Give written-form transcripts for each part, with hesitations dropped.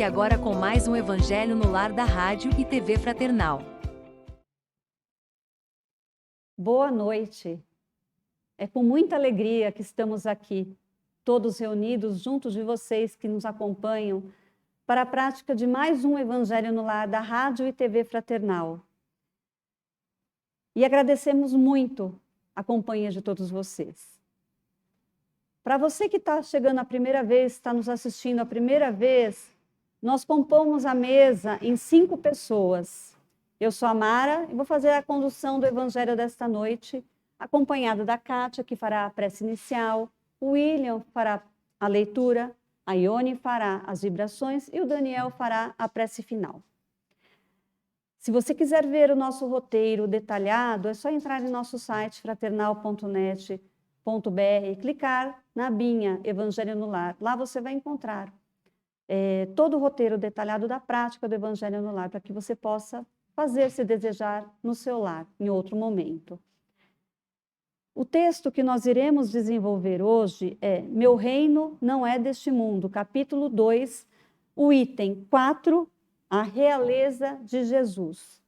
agora com mais um Evangelho no Lar da Rádio e TV Fraternal. Boa noite. É com muita alegria que estamos aqui, todos reunidos juntos de vocês que nos acompanham para a prática de mais um Evangelho no Lar da Rádio e TV Fraternal. E agradecemos muito a companhia de todos vocês. Para você que está chegando a primeira vez, está nos assistindo a primeira vez, nós compomos a mesa em 5 pessoas. Eu sou a Mara e vou fazer a condução do Evangelho desta noite, acompanhada da Kátia, que fará a prece inicial, o William fará a leitura, a Ione fará as vibrações e o Daniel fará a prece final. Se você quiser ver o nosso roteiro detalhado, é só entrar em nosso site fraternal.net.br e clicar na abinha Evangelho no Lar. Lá você vai encontrar todo o roteiro detalhado da prática do Evangelho no Lar, para que você possa fazer, se desejar, no seu lar, em outro momento. O texto que nós iremos desenvolver hoje é Meu Reino Não É Deste Mundo, capítulo 2, o item 4, a realeza de Jesus,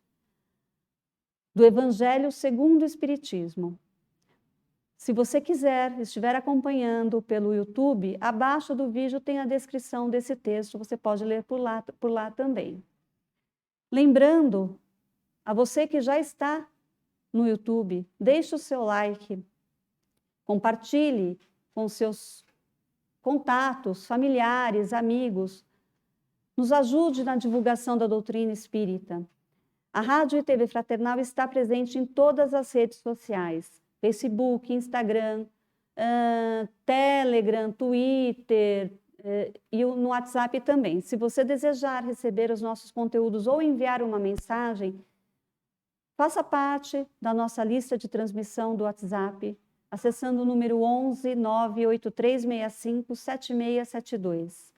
do Evangelho segundo o Espiritismo. Se você estiver acompanhando pelo YouTube, abaixo do vídeo tem a descrição desse texto, você pode ler por lá também. Lembrando a você que já está no YouTube, deixe o seu like, compartilhe com seus contatos, familiares, amigos, nos ajude na divulgação da doutrina espírita. A Rádio e TV Fraternal está presente em todas as redes sociais, Facebook, Instagram, Telegram, Twitter e no WhatsApp também. Se você desejar receber os nossos conteúdos ou enviar uma mensagem, faça parte da nossa lista de transmissão do WhatsApp, acessando o número 11 98365 7672.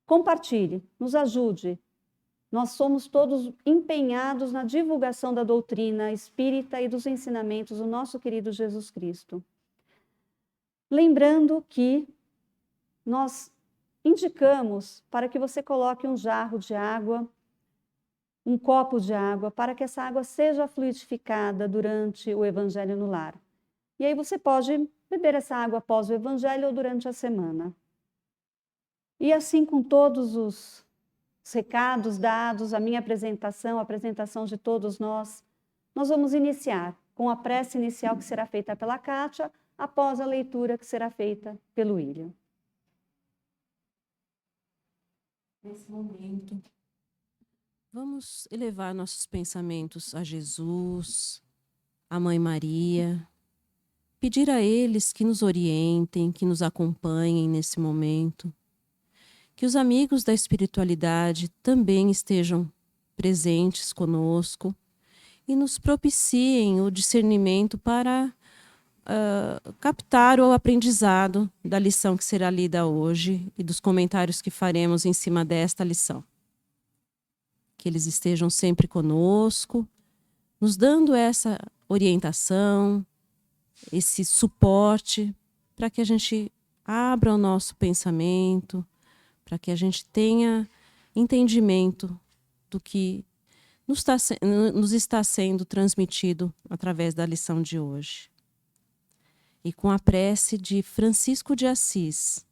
Compartilhe, nos ajude. Nós somos todos empenhados na divulgação da doutrina espírita e dos ensinamentos do nosso querido Jesus Cristo. Lembrando que nós indicamos para que você coloque um jarro de água, um copo de água, para que essa água seja fluidificada durante o Evangelho no Lar. E aí você pode beber essa água após o Evangelho ou durante a semana. E assim com todos os recados dados, a minha apresentação, a apresentação de todos nós vamos iniciar com a prece inicial que será feita pela Kátia, após a leitura que será feita pelo William. Nesse momento, vamos elevar nossos pensamentos a Jesus, a Mãe Maria, pedir a eles que nos orientem, que nos acompanhem nesse momento, que os amigos da espiritualidade também estejam presentes conosco e nos propiciem o discernimento para captar o aprendizado da lição que será lida hoje e dos comentários que faremos em cima desta lição. Que eles estejam sempre conosco, nos dando essa orientação, esse suporte, para que a gente abra o nosso pensamento, para que a gente tenha entendimento do que nos está sendo transmitido através da lição de hoje. E com a prece de Francisco de Assis,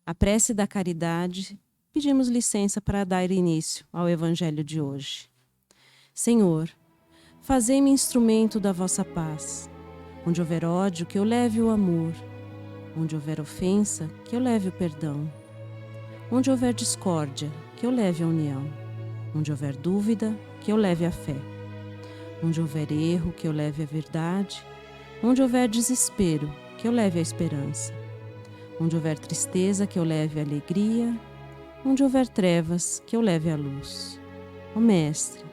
a prece da caridade, pedimos licença para dar início ao Evangelho de hoje. Senhor, fazei-me instrumento da vossa paz. Onde houver ódio, que eu leve o amor. Onde houver ofensa, que eu leve o perdão. Onde houver discórdia, que eu leve a união. Onde houver dúvida, que eu leve a fé. Onde houver erro, que eu leve a verdade. Onde houver desespero, que eu leve a esperança. Onde houver tristeza, que eu leve a alegria. Onde houver trevas, que eu leve a luz. Ó Mestre,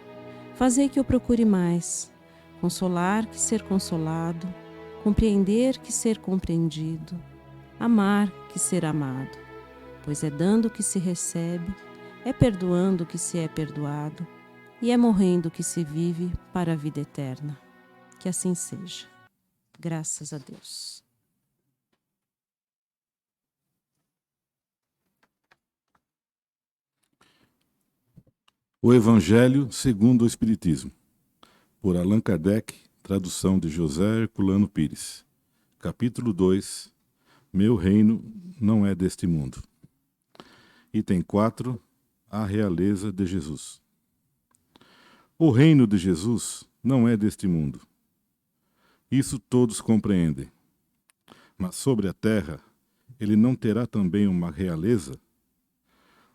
fazei que eu procure mais, consolar que ser consolado, compreender que ser compreendido, amar que ser amado. Pois é dando que se recebe, é perdoando que se é perdoado, e é morrendo que se vive para a vida eterna. Que assim seja. Graças a Deus. O Evangelho segundo o Espiritismo, por Allan Kardec, tradução de José Herculano Pires. Capítulo 2, Meu reino não é deste mundo. Item 4, a realeza de Jesus. O reino de Jesus não é deste mundo. Isso todos compreendem. Mas sobre a terra, ele não terá também uma realeza?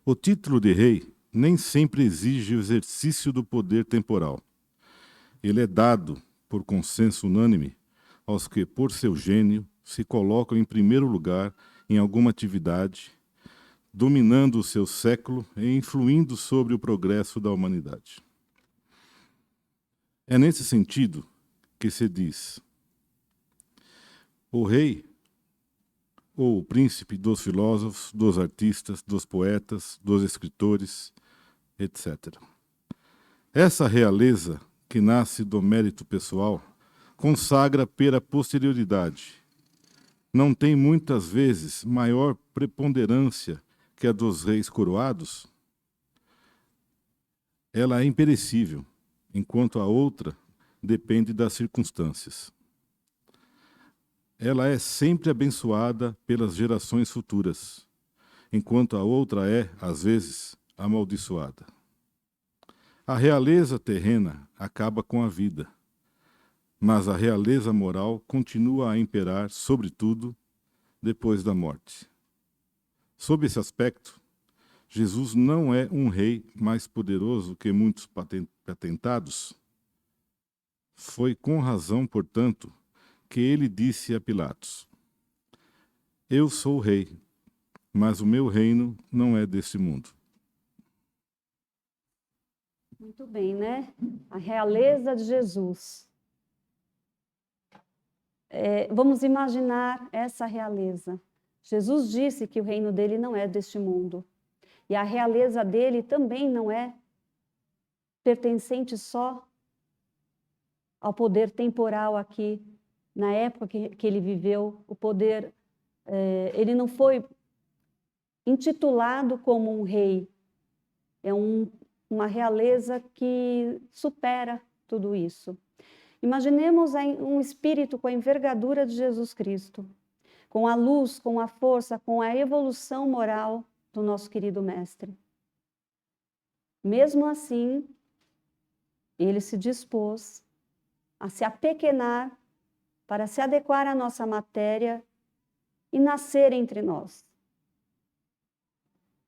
O título de rei nem sempre exige o exercício do poder temporal. Ele é dado, por consenso unânime, aos que, por seu gênio, se colocam em primeiro lugar em alguma atividade, dominando o seu século e influindo sobre o progresso da humanidade. É nesse sentido que se diz: o rei ou o príncipe dos filósofos, dos artistas, dos poetas, dos escritores, etc. Essa realeza, que nasce do mérito pessoal, consagra pela posterioridade. Não tem muitas vezes maior preponderância que a dos reis coroados? Ela é imperecível, enquanto a outra depende das circunstâncias. Ela é sempre abençoada pelas gerações futuras, enquanto a outra é, às vezes, amaldiçoada. A realeza terrena acaba com a vida, mas a realeza moral continua a imperar, sobretudo, depois da morte. Sob esse aspecto, Jesus não é um rei mais poderoso que muitos patentados. Foi com razão, portanto, que ele disse a Pilatos: eu sou o rei, mas o meu reino não é deste mundo. Muito bem, né? A realeza de Jesus. Vamos imaginar essa realeza. Jesus disse que o reino dele não é deste mundo. E a realeza dele também não é pertencente só ao poder temporal aqui, na época que ele viveu. O poder, ele não foi intitulado como um rei. É uma realeza que supera tudo isso. Imaginemos um espírito com a envergadura de Jesus Cristo, com a luz, com a força, com a evolução moral do nosso querido mestre. Mesmo assim, ele se dispôs a se apequenar para se adequar à nossa matéria e nascer entre nós.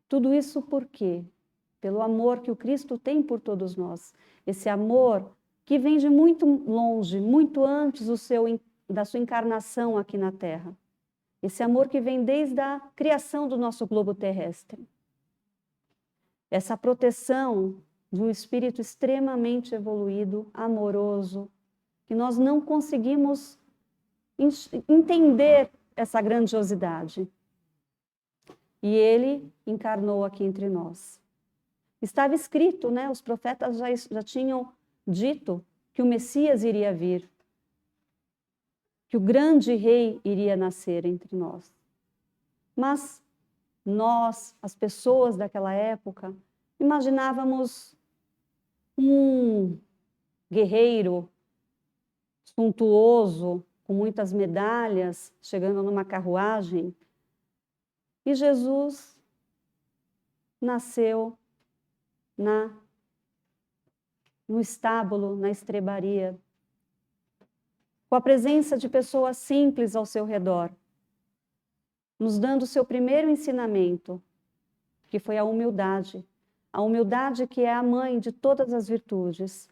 Tudo isso por quê? Pelo amor que o Cristo tem por todos nós. Esse amor que vem de muito longe, muito antes da sua encarnação aqui na Terra. Esse amor que vem desde a criação do nosso globo terrestre. Essa proteção de um espírito extremamente evoluído, amoroso, que nós não conseguimos entender essa grandiosidade. E ele encarnou aqui entre nós. Estava escrito, né? Os profetas já tinham dito que o Messias iria vir, que o grande rei iria nascer entre nós. Mas nós, as pessoas daquela época, imaginávamos um guerreiro suntuoso, com muitas medalhas, chegando numa carruagem. E Jesus nasceu no estábulo, na estrebaria, com a presença de pessoas simples ao seu redor, nos dando o seu primeiro ensinamento, que foi a humildade que é a mãe de todas as virtudes.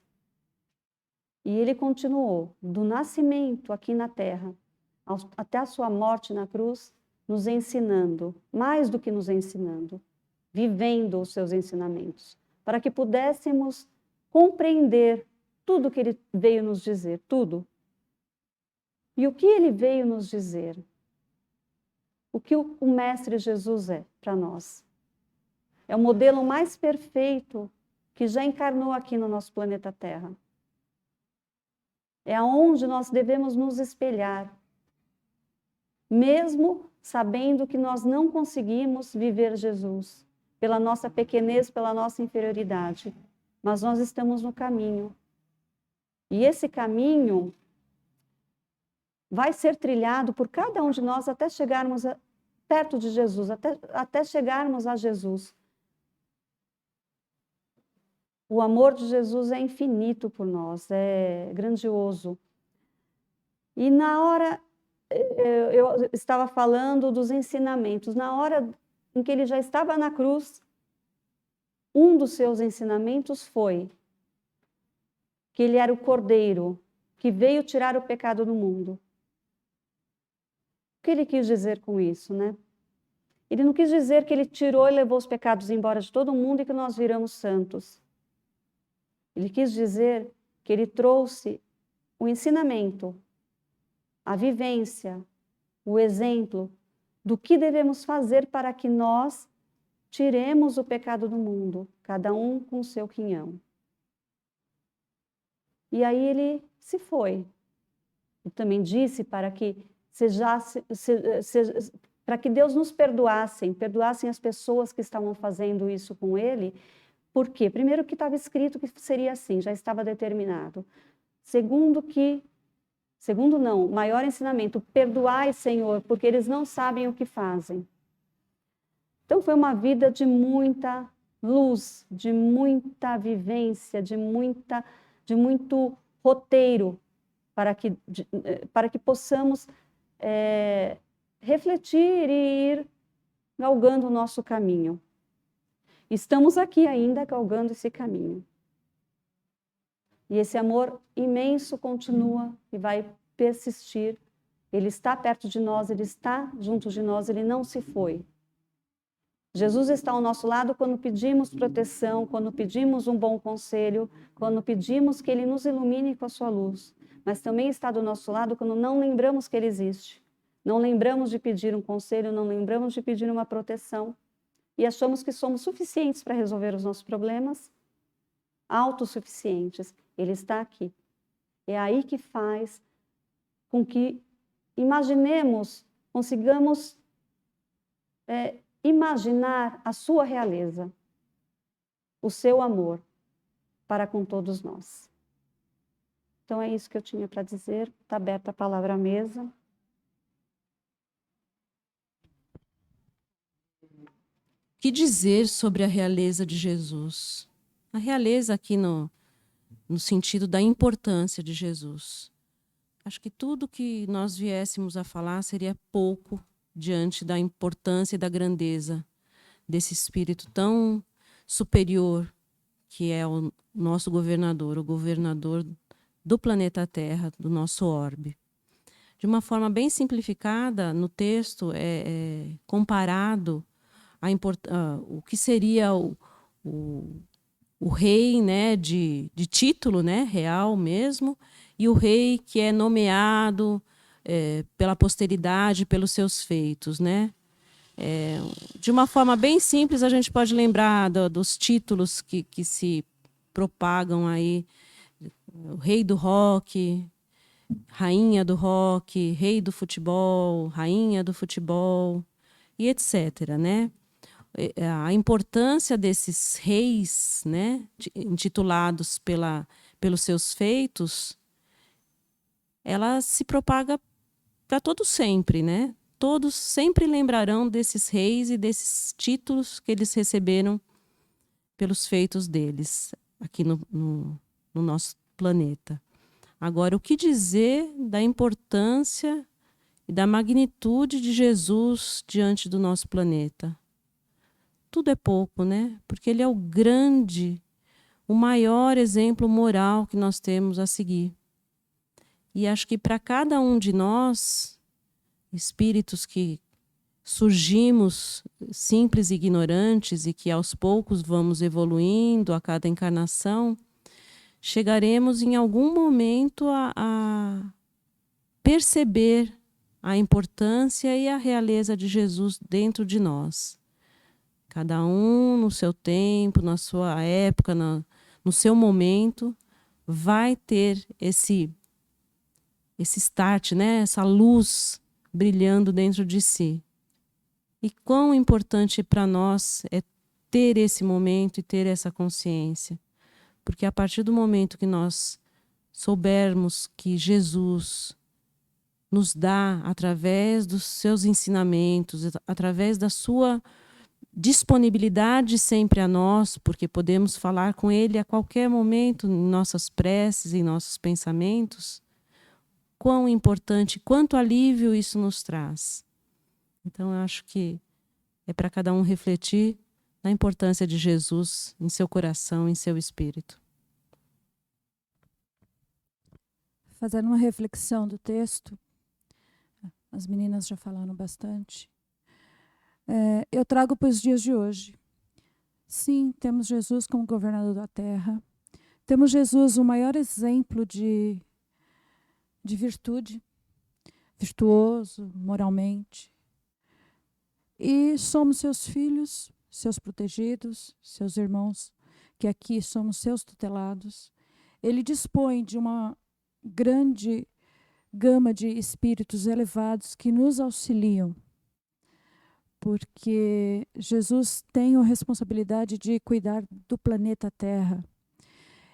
E ele continuou, do nascimento aqui na Terra, até a sua morte na cruz, nos ensinando, mais do que nos ensinando, vivendo os seus ensinamentos, para que pudéssemos compreender tudo que ele veio nos dizer, tudo. E o que ele veio nos dizer? O que o Mestre Jesus é para nós? É o modelo mais perfeito que já encarnou aqui no nosso planeta Terra. É aonde nós devemos nos espelhar, mesmo sabendo que nós não conseguimos viver Jesus, pela nossa pequenez, pela nossa inferioridade. mas nós estamos no caminho. E esse caminho vai ser trilhado por cada um de nós até chegarmos perto de Jesus, até chegarmos a Jesus. O amor de Jesus é infinito por nós, é grandioso. E na hora, eu estava falando dos ensinamentos, na hora em que ele já estava na cruz, um dos seus ensinamentos foi que ele era o Cordeiro que veio tirar o pecado do mundo. O que ele quis dizer com isso, né? Ele não quis dizer que ele tirou e levou os pecados embora de todo mundo e que nós viramos santos. Ele quis dizer que ele trouxe o ensinamento, a vivência, o exemplo do que devemos fazer para que nós tiremos o pecado do mundo, cada um com o seu quinhão. E aí ele se foi. Ele também disse para que para que Deus nos perdoasse as pessoas que estavam fazendo isso com ele. Por quê? Primeiro que estava escrito que seria assim, já estava determinado. Segundo não, maior ensinamento, perdoai, Senhor, porque eles não sabem o que fazem. Então foi uma vida de muita luz, de muita vivência, de muito roteiro, para que possamos refletir e ir galgando o nosso caminho. Estamos aqui ainda galgando esse caminho. E esse amor imenso continua e vai persistir. Ele está perto de nós, ele está junto de nós, ele não se foi. Jesus está ao nosso lado quando pedimos proteção, quando pedimos um bom conselho, quando pedimos que ele nos ilumine com a sua luz. Mas também está do nosso lado quando não lembramos que ele existe. Não lembramos de pedir um conselho, não lembramos de pedir uma proteção. E achamos que somos suficientes para resolver os nossos problemas, autossuficientes. Ele está aqui. É aí que faz com que imaginemos, consigamos imaginar a sua realeza, o seu amor para com todos nós. Então é isso que eu tinha para dizer. Está aberta a palavra à mesa. O que dizer sobre a realeza de Jesus? A realeza aqui no sentido da importância de Jesus. Acho que tudo que nós viéssemos a falar seria pouco diante da importância e da grandeza desse Espírito tão superior que é o nosso governador, o governador do planeta Terra, do nosso orbe. De uma forma bem simplificada, no texto é comparado o que seria o rei, né, de título, né, real mesmo, e o rei que é nomeado pela posteridade, pelos seus feitos, né? De uma forma bem simples, a gente pode lembrar dos títulos que se propagam aí: o rei do rock, rainha do rock, rei do futebol, rainha do futebol, e etc., né? A importância desses reis, né, intitulados pelos seus feitos, ela se propaga para todos sempre, né? Todos sempre lembrarão desses reis e desses títulos que eles receberam pelos feitos deles aqui no nosso planeta. Agora, o que dizer da importância e da magnitude de Jesus diante do nosso planeta? Tudo é pouco, né? Porque ele é o maior exemplo moral que nós temos a seguir. E acho que para cada um de nós, espíritos que surgimos simples e ignorantes e que aos poucos vamos evoluindo a cada encarnação, chegaremos em algum momento a perceber a importância e a realeza de Jesus dentro de nós. Cada um no seu tempo, na sua época, no seu momento, vai ter esse start, né? Essa luz brilhando dentro de si. E quão importante para nós é ter esse momento e ter essa consciência. Porque a partir do momento que nós soubermos que Jesus nos dá, através dos seus ensinamentos, através da sua disponibilidade sempre a nós, porque podemos falar com Ele a qualquer momento, em nossas preces, em nossos pensamentos, quão importante, quanto alívio isso nos traz. Então, eu acho que é para cada um refletir na importância de Jesus em seu coração, em seu espírito. Fazendo uma reflexão do texto, as meninas já falaram bastante, eu trago para os dias de hoje. Sim, temos Jesus como governador da terra, temos Jesus o maior exemplo de virtude, virtuoso moralmente, e somos seus filhos, seus protegidos, seus irmãos, que aqui somos seus tutelados. Ele dispõe de uma grande gama de espíritos elevados que nos auxiliam, porque Jesus tem a responsabilidade de cuidar do planeta Terra.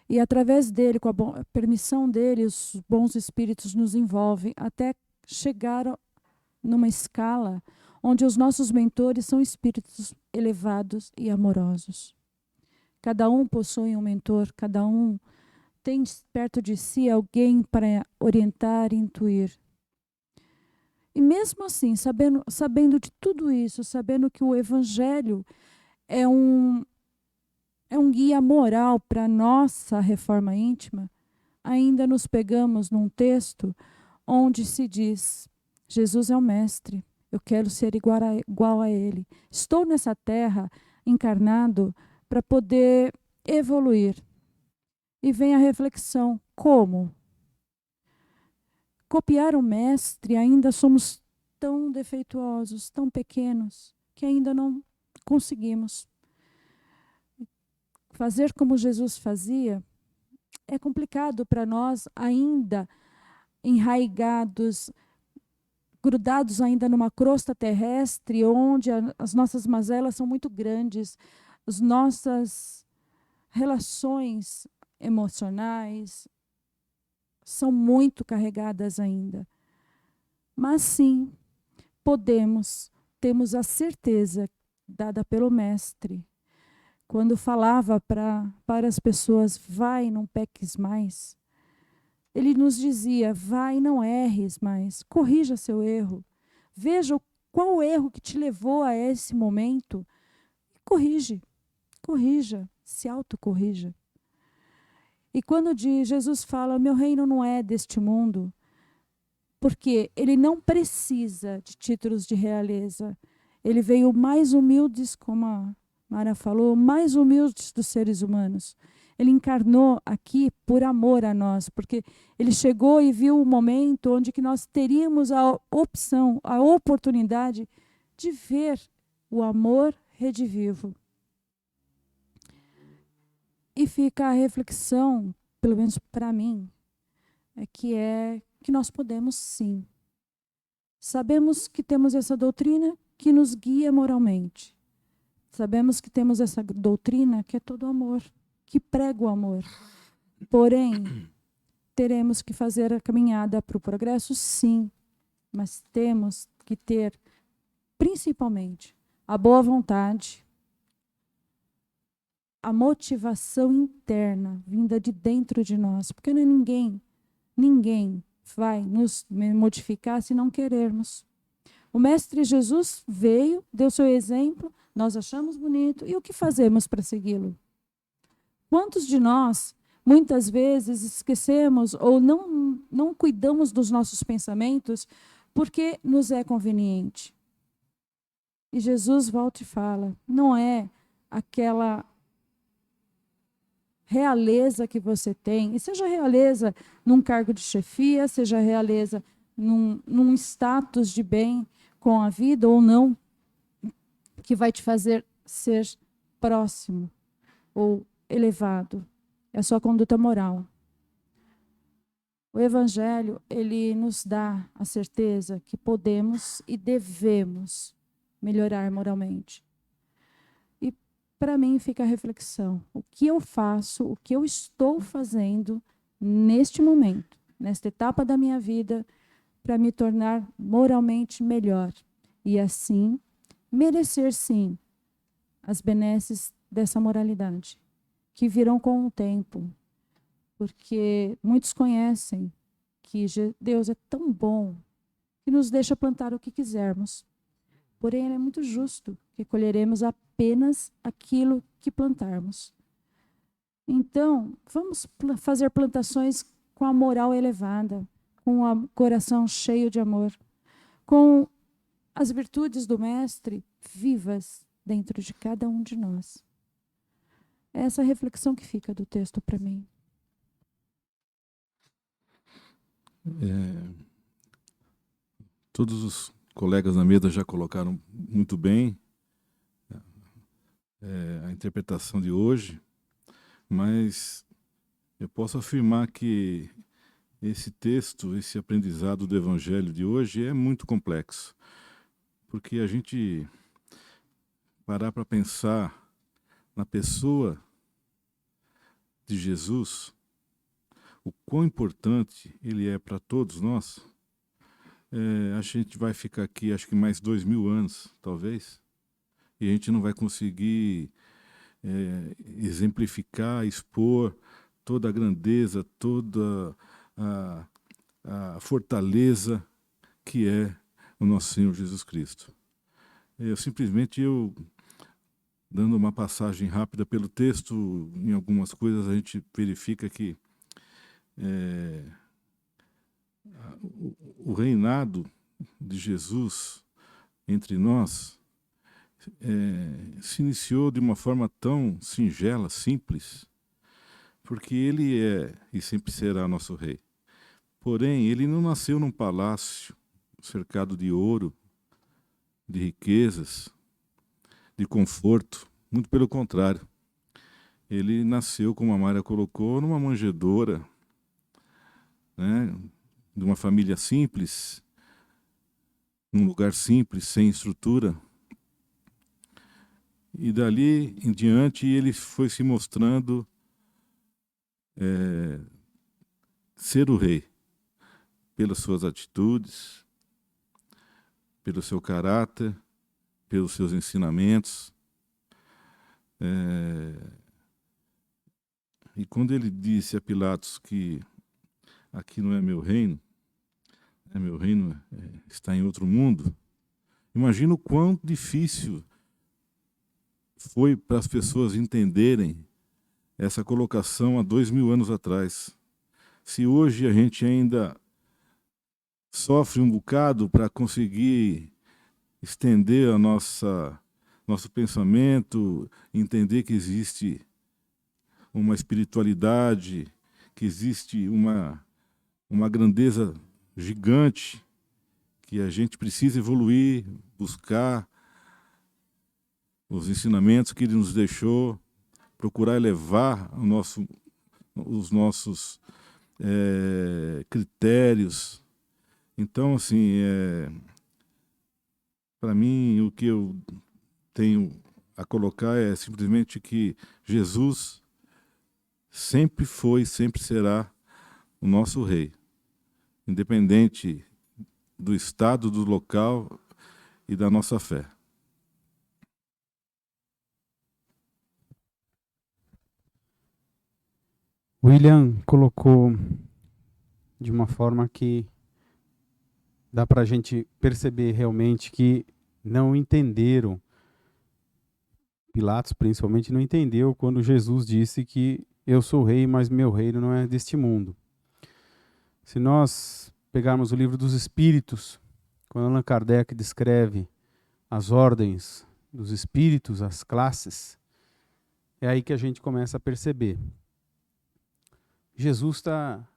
E através dele, com a permissão dele, os bons espíritos nos envolvem até chegar numa escala onde os nossos mentores são espíritos elevados e amorosos. Cada um possui um mentor, cada um tem perto de si alguém para orientar e intuir. E mesmo assim, sabendo de tudo isso, sabendo que o Evangelho é um guia moral para a nossa reforma íntima, ainda nos pegamos num texto onde se diz: Jesus é o Mestre, eu quero ser igual a Ele. Estou nessa terra encarnado para poder evoluir. E vem a reflexão: como? Copiar o Mestre, ainda somos tão defeituosos, tão pequenos, que ainda não conseguimos. Fazer como Jesus fazia é complicado para nós, ainda enraigados, grudados ainda numa crosta terrestre, onde as nossas mazelas são muito grandes, as nossas relações emocionais são muito carregadas ainda. Mas sim, temos a certeza dada pelo Mestre, quando falava para as pessoas: vai, não peques mais. Ele nos dizia: vai, não erres mais, corrija seu erro. Veja qual o erro que te levou a esse momento. Corrija, se autocorrija. E quando Jesus fala: meu reino não é deste mundo, porque ele não precisa de títulos de realeza. Ele veio mais humildes, como a Mara falou, mais humildes dos seres humanos. Ele encarnou aqui por amor a nós, porque ele chegou e viu o momento onde que nós teríamos a opção, a oportunidade de ver o amor redivivo. E fica a reflexão, pelo menos para mim, é que nós podemos sim. Sabemos que temos essa doutrina que nos guia moralmente. Sabemos que temos essa doutrina que é todo amor, que prega o amor. Porém, teremos que fazer a caminhada para o progresso, sim. Mas temos que ter, principalmente, a boa vontade, a motivação interna, vinda de dentro de nós. Porque não é ninguém vai nos modificar se não querermos. O Mestre Jesus veio, deu seu exemplo, nós achamos bonito, e o que fazemos para segui-lo? Quantos de nós, muitas vezes, esquecemos ou não cuidamos dos nossos pensamentos porque nos é conveniente? E Jesus volta e fala: não é aquela realeza que você tem, e seja realeza num cargo de chefia, seja realeza num status de bem com a vida ou não, que vai te fazer ser próximo ou elevado. É a sua conduta moral. O Evangelho, ele nos dá a certeza que podemos e devemos melhorar moralmente. E para mim fica a reflexão. O que eu faço, o que eu estou fazendo neste momento, nesta etapa da minha vida, para me tornar moralmente melhor e assim merecer sim as benesses dessa moralidade, que virão com o tempo, porque muitos conhecem que Deus é tão bom que nos deixa plantar o que quisermos. Porém, Ele é muito justo, que colheremos apenas aquilo que plantarmos. Então, vamos fazer plantações com a moral elevada, com o coração cheio de amor, com as virtudes do Mestre vivas dentro de cada um de nós. É essa reflexão que fica do texto para mim. Todos os colegas na mesa já colocaram muito bem a interpretação de hoje, mas eu posso afirmar que esse texto, esse aprendizado do Evangelho de hoje é muito complexo, porque a gente parar para pensar na pessoa de Jesus, o quão importante ele é para todos nós, a gente vai ficar aqui, acho que mais 2000 anos, talvez, e a gente não vai conseguir exemplificar, expor toda a grandeza, toda a fortaleza que é o nosso Senhor Jesus Cristo. Dando uma passagem rápida pelo texto, em algumas coisas a gente verifica que o reinado de Jesus entre nós se iniciou de uma forma tão singela, simples, porque ele é e sempre será nosso rei. Porém, ele não nasceu num palácio cercado de ouro, de riquezas, de conforto, muito pelo contrário. Ele nasceu, como a Mária colocou, numa manjedoura, né, de uma família simples, num lugar simples, sem estrutura. E dali em diante ele foi se mostrando ser o rei, pelas suas atitudes, pelo seu caráter, pelos seus ensinamentos. E quando ele disse a Pilatos que aqui não é meu reino está em outro mundo, imagina o quão difícil foi para as pessoas entenderem essa colocação há 2000 anos atrás. Se hoje a gente ainda sofre um bocado para conseguir estender nosso pensamento, entender que existe uma espiritualidade, que existe uma grandeza gigante, que a gente precisa evoluir, buscar os ensinamentos que ele nos deixou, procurar elevar os nossos critérios. Então, assim, para mim, o que eu tenho a colocar é simplesmente que Jesus sempre foi, sempre será o nosso rei, independente do estado, do local e da nossa fé. William colocou de uma forma que dá para a gente perceber realmente que não entenderam, Pilatos principalmente não entendeu quando Jesus disse que eu sou rei, mas meu reino não é deste mundo. Se nós pegarmos o livro dos Espíritos, quando Allan Kardec descreve as ordens dos espíritos, as classes, é aí que a gente começa a perceber. Jesus está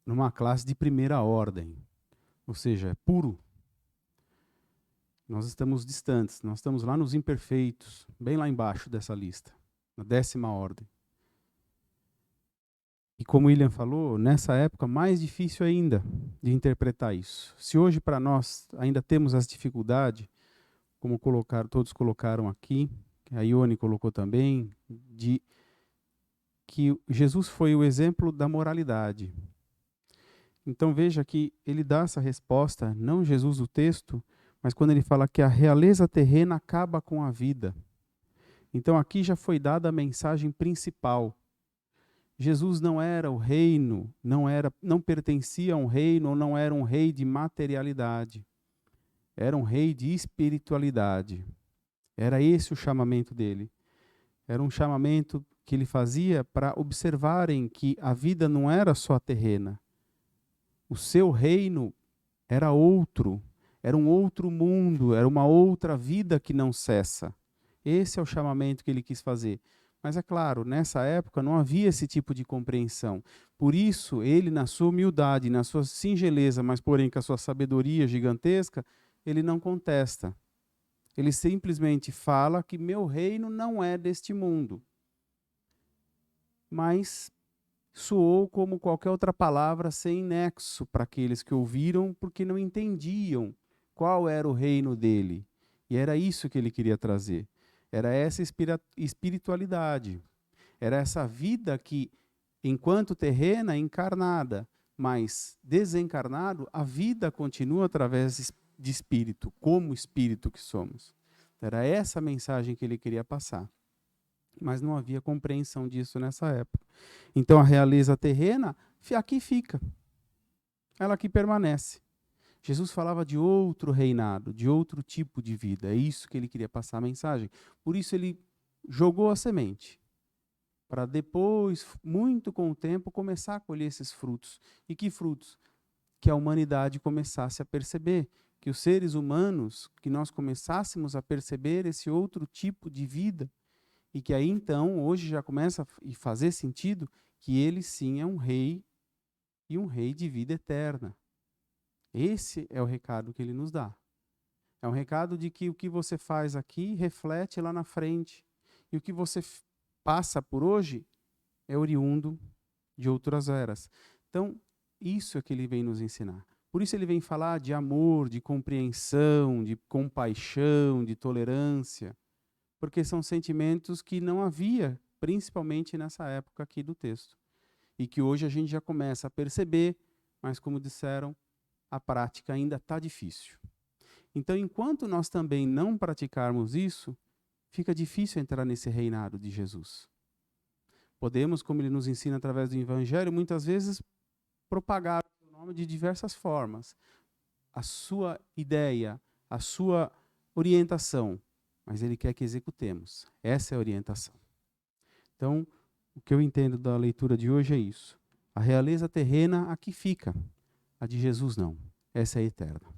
numa classe de primeira ordem, ou seja, é puro. Nós estamos distantes, nós estamos lá nos imperfeitos, bem lá embaixo dessa lista, na 10ª ordem. E como o William falou, nessa época mais difícil ainda de interpretar isso. Se hoje para nós ainda temos as dificuldades, como todos colocaram aqui, a Ione colocou também, de que Jesus foi o exemplo da moralidade. Então veja que ele dá essa resposta, não Jesus o texto, mas quando ele fala que a realeza terrena acaba com a vida. Então aqui já foi dada a mensagem principal. Jesus não era o reino, não pertencia a um reino, ou não era um rei de materialidade. Era um rei de espiritualidade. Era esse o chamamento dele. Era um chamamento que ele fazia para observarem que a vida não era só terrena. O seu reino era outro, era um outro mundo, era uma outra vida que não cessa. Esse é o chamamento que ele quis fazer. Mas é claro, nessa época não havia esse tipo de compreensão. Por isso, ele, na sua humildade, na sua singeleza, mas porém com a sua sabedoria gigantesca, ele não contesta. Ele simplesmente fala que meu reino não é deste mundo. Mas soou como qualquer outra palavra sem nexo para aqueles que ouviram, porque não entendiam qual era o reino dele. E era isso que ele queria trazer. Era essa espiritualidade. Era essa vida que, enquanto terrena, é encarnada, mas desencarnado, a vida continua através de espírito, como espírito que somos. Era essa a mensagem que ele queria passar. Mas não havia compreensão disso nessa época. Então a realeza terrena aqui fica. Ela aqui permanece. Jesus falava de outro reinado, de outro tipo de vida. É isso que ele queria passar a mensagem. Por isso ele jogou a semente. Para depois, muito com o tempo, começar a colher esses frutos. E que frutos? Que a humanidade começasse a perceber. Que os seres humanos, que nós começássemos a perceber esse outro tipo de vida. E que aí então, hoje já começa a fazer sentido que ele sim é um rei e um rei de vida eterna. Esse é o recado que ele nos dá. É um recado de que o que você faz aqui reflete lá na frente. E o que você passa por hoje é oriundo de outras eras. Então, isso é que ele vem nos ensinar. Por isso ele vem falar de amor, de compreensão, de compaixão, de tolerância. Porque são sentimentos que não havia, principalmente nessa época aqui do texto. E que hoje a gente já começa a perceber, mas como disseram, a prática ainda está difícil. Então, enquanto nós também não praticarmos isso, fica difícil entrar nesse reinado de Jesus. Podemos, como ele nos ensina através do Evangelho, muitas vezes propagar o nome de diversas formas. A sua ideia, a sua orientação, mas ele quer que executemos. Essa é a orientação. Então, o que eu entendo da leitura de hoje é isso. A realeza terrena aqui fica. A de Jesus não. Essa é eterna.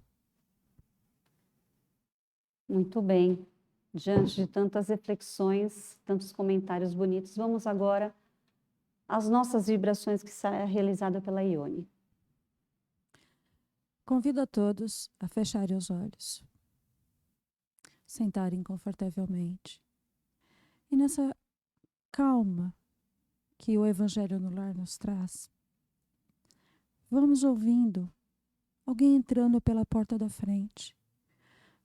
Muito bem. Diante de tantas reflexões, tantos comentários bonitos, vamos agora às nossas vibrações que será realizada pela Ione. Convido a todos a fecharem os olhos, sentarem confortavelmente. E nessa calma que o Evangelho no Lar nos traz, vamos ouvindo alguém entrando pela porta da frente,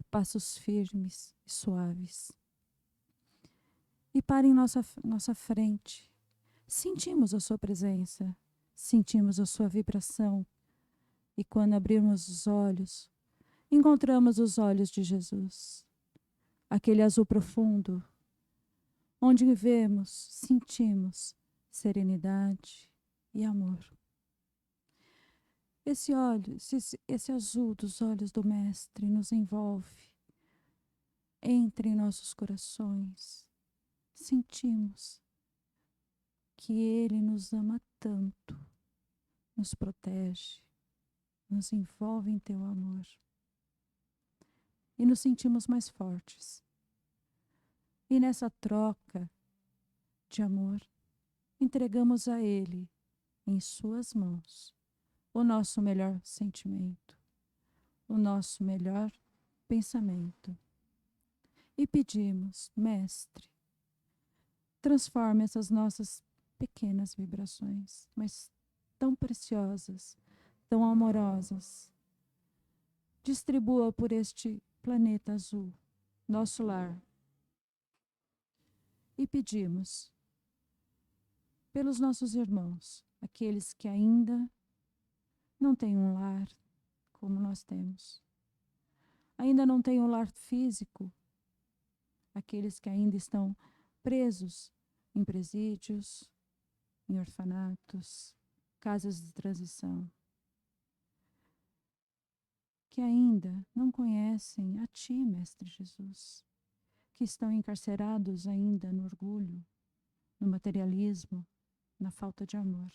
passos firmes e suaves. E para em nossa frente, sentimos a sua presença, sentimos a sua vibração. E quando abrirmos os olhos, encontramos os olhos de Jesus. Aquele azul profundo, onde vemos, sentimos serenidade e amor. Esse azul dos olhos do Mestre nos envolve, entra em nossos corações. Sentimos que Ele nos ama tanto, nos protege, nos envolve em teu amor. E nos sentimos mais fortes. E nessa troca de amor, entregamos a Ele, em suas mãos, o nosso melhor sentimento, o nosso melhor pensamento. E pedimos, Mestre, transforme essas nossas pequenas vibrações, mas tão preciosas, tão amorosas. Distribua por este planeta azul, nosso lar, E pedimos pelos nossos irmãos, aqueles que ainda não têm um lar como nós temos, ainda não têm um lar físico, aqueles que ainda estão presos em presídios, em orfanatos, casas de transição, que ainda não conhecem a Ti, Mestre Jesus, que estão encarcerados ainda no orgulho, no materialismo, na falta de amor.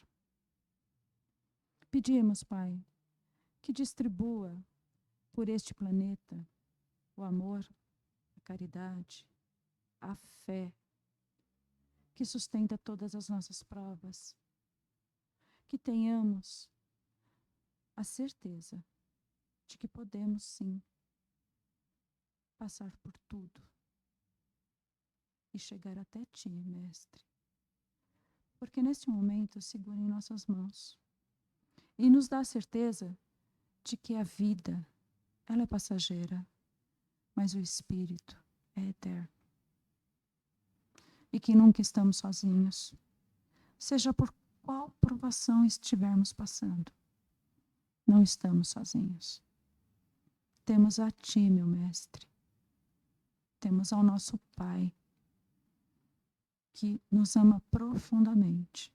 Pedimos, Pai, que distribua por este planeta o amor, a caridade, a fé, que sustenta todas as nossas provas. Que tenhamos a certeza de que podemos, sim, passar por tudo e chegar até Ti, Mestre. Porque neste momento segura em nossas mãos e nos dá a certeza de que a vida, ela é passageira, mas o Espírito é eterno. E que nunca estamos sozinhos, seja por qual provação estivermos passando. Não estamos sozinhos. Temos a Ti, meu Mestre. Temos ao nosso Pai, que nos ama profundamente.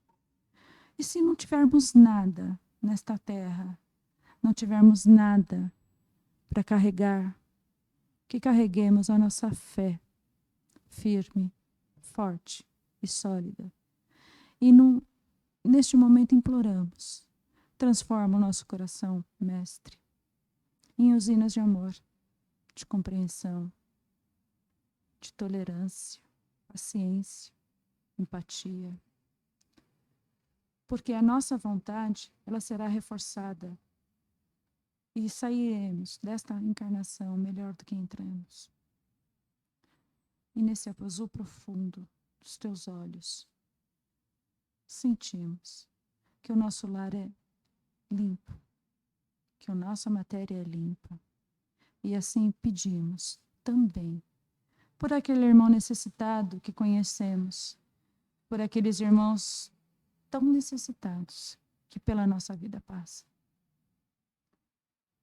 E se não tivermos nada nesta terra, não tivermos nada para carregar, que carreguemos a nossa fé firme, forte e sólida. E neste momento imploramos, transforma o nosso coração, Mestre, em usinas de amor, de compreensão, de tolerância, paciência, empatia. Porque a nossa vontade, ela será reforçada e sairemos desta encarnação melhor do que entramos. E nesse azul profundo dos Teus olhos, sentimos que o nosso lar é limpo, que a nossa matéria é limpa. E assim pedimos também por aquele irmão necessitado que conhecemos, por aqueles irmãos tão necessitados que pela nossa vida passam.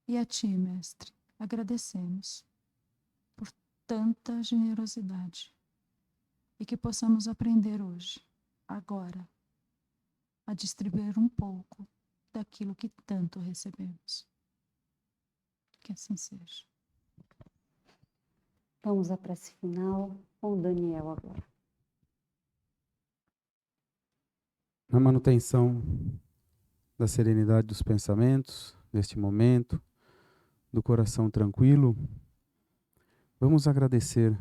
E a Ti, Mestre, agradecemos por tanta generosidade e que possamos aprender hoje, agora, a distribuir um pouco daquilo que tanto recebemos. Que assim seja. Vamos à prece final com o Daniel agora. Na manutenção da serenidade dos pensamentos, neste momento, do coração tranquilo, vamos agradecer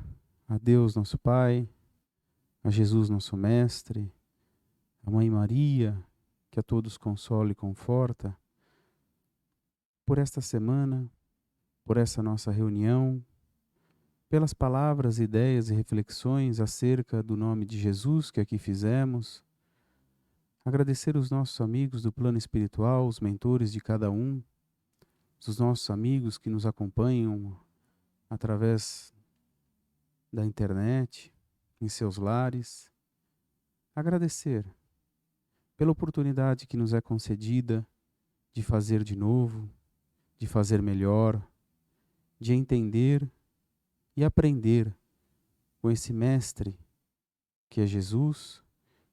a Deus, nosso Pai, a Jesus, nosso Mestre, a Mãe Maria, que a todos consola e conforta, por esta semana, por essa nossa reunião, pelas palavras, ideias e reflexões acerca do nome de Jesus que aqui fizemos. Agradecer os nossos amigos do plano espiritual, os mentores de cada um, os nossos amigos que nos acompanham através da internet, em seus lares. Agradecer pela oportunidade que nos é concedida de fazer de novo, de fazer melhor, de entender e aprender com esse Mestre que é Jesus,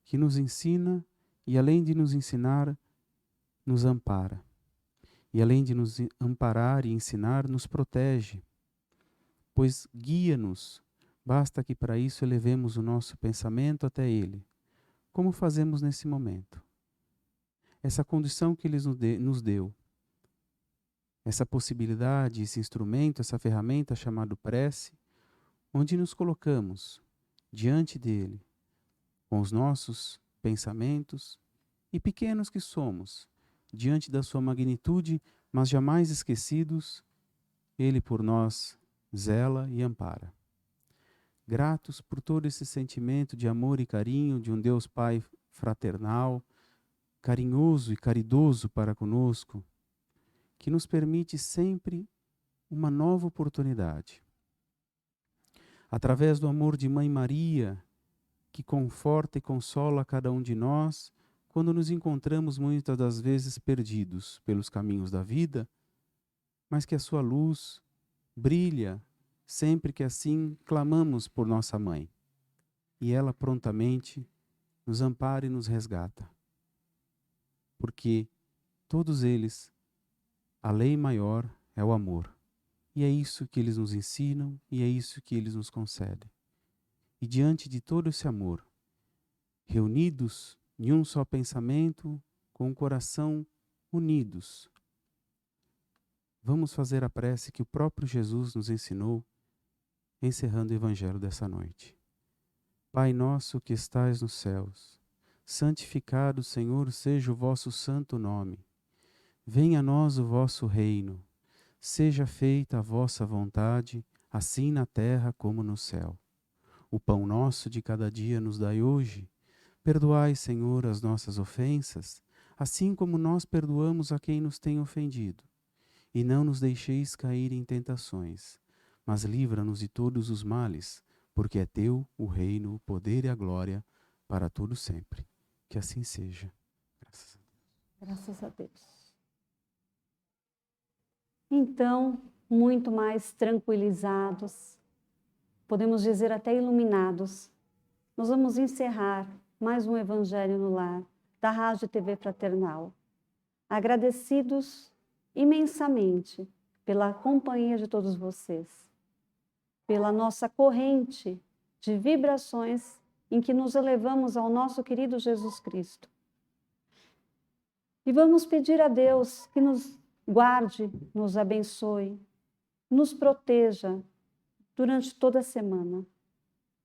que nos ensina e além de nos ensinar, nos ampara. E além de nos amparar e ensinar, nos protege, pois guia-nos. Basta que para isso elevemos o nosso pensamento até Ele, como fazemos nesse momento. Essa condição que Ele nos deu, essa possibilidade, esse instrumento, essa ferramenta chamada prece, onde nos colocamos diante dEle, com os nossos pensamentos, e pequenos que somos, diante da sua magnitude, mas jamais esquecidos, Ele por nós zela e ampara. Gratos por todo esse sentimento de amor e carinho de um Deus Pai fraternal, carinhoso e caridoso para conosco, que nos permite sempre uma nova oportunidade. Através do amor de Mãe Maria, que conforta e consola cada um de nós quando nos encontramos muitas das vezes perdidos pelos caminhos da vida, mas que a sua luz brilha sempre que assim clamamos por nossa mãe, e ela prontamente nos ampara e nos resgata. Porque todos eles, a lei maior é o amor, e é isso que eles nos ensinam e é isso que eles nos concedem. E diante de todo esse amor, reunidos em um só pensamento, com o coração unidos, vamos fazer a prece que o próprio Jesus nos ensinou, encerrando o Evangelho dessa noite. Pai nosso que estais nos céus, santificado, Senhor, seja o vosso santo nome. Venha a nós o vosso reino. Seja feita a vossa vontade, assim na terra como no céu. O pão nosso de cada dia nos dai hoje. Perdoai, Senhor, as nossas ofensas, assim como nós perdoamos a quem nos tem ofendido. E não nos deixeis cair em tentações, mas livra-nos de todos os males, porque é teu o reino, o poder e a glória para todo sempre. Que assim seja. Graças a Deus. Graças a Deus. Então, muito mais tranquilizados, podemos dizer até iluminados, nós vamos encerrar mais um Evangelho no Lar da Rádio TV Fraternal. Agradecidos imensamente pela companhia de todos vocês, pela nossa corrente de vibrações em que nos elevamos ao nosso querido Jesus Cristo. E vamos pedir a Deus que nos guarde, nos abençoe, nos proteja durante toda a semana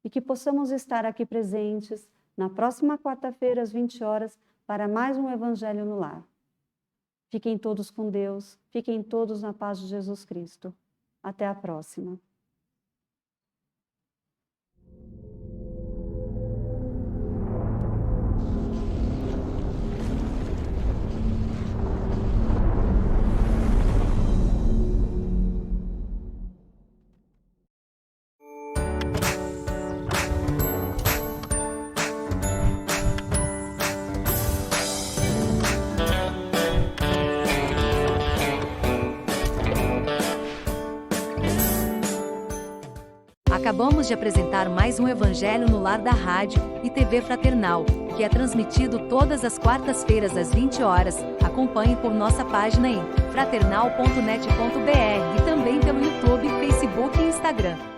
e que possamos estar aqui presentes na próxima quarta-feira às 20 horas para mais um Evangelho no Lar. Fiquem todos com Deus, fiquem todos na paz de Jesus Cristo. Até a próxima. Acabamos de apresentar mais um Evangelho no Lar da Rádio e TV Fraternal, que é transmitido todas as quartas-feiras às 20 horas. Acompanhe por nossa página em fraternal.net.br e também pelo YouTube, Facebook e Instagram.